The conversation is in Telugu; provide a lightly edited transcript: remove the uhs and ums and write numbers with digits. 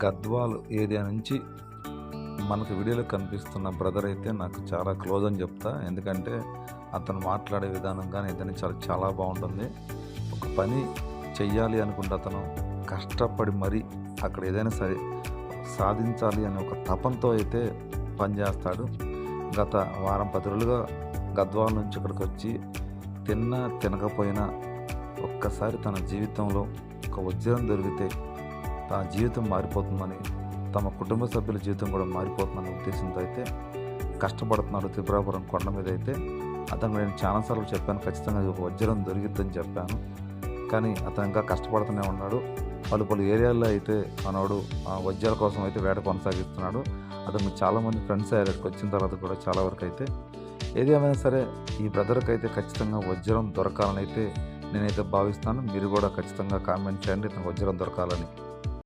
గద్వాల్ ఏరియా నుంచి మనకు వీడియోలో కనిపిస్తున్న బ్రదర్ అయితే నాకు చాలా క్లోజ్ అని చెప్తా. ఎందుకంటే అతను మాట్లాడే విధానం కానీ ఏదైనా చాలా చాలా బాగుంటుంది. ఒక పని చెయ్యాలి అనుకుంటే అతను కష్టపడి మరీ అక్కడ ఏదైనా సరే సాధించాలి అనే ఒక తపంతో అయితే పనిచేస్తాడు. గత వారం 10 రోజులుగా గద్వాల నుంచి ఇక్కడికి వచ్చి తిన్నా తినకపోయినా ఒక్కసారి తన జీవితంలో ఒక వజ్రం దొరికితే తన జీవితం మారిపోతుందని, తమ కుటుంబ సభ్యుల జీవితం కూడా మారిపోతుందన్న ఉద్దేశంతో అయితే కష్టపడుతున్నాడు. త్రిపురాపురం కొండ మీద అయితే అతను నేను చాలాసార్లు చెప్పాను, ఖచ్చితంగా ఒక వజ్రం దొరికిద్దని చెప్పాను. కానీ అతను ఇంకా కష్టపడుతూనే ఉన్నాడు. పలు ఏరియాల్లో అయితే మనోడు వజ్రాల కోసం అయితే వేట కొనసాగిస్తున్నాడు. అతను చాలామంది ఫ్రెండ్స్ అయ్యారు ఇక్కడికి వచ్చిన తర్వాత కూడా చాలా వరకు అయితే. ఏది ఏమైనా సరే ఈ బ్రదర్కి అయితే ఖచ్చితంగా వజ్రం దొరకాలని అయితే నేనైతే భావిస్తాను. మీరు కూడా ఖచ్చితంగా కామెంట్ చేయండి ఇతను వజ్రం దొరకాలని.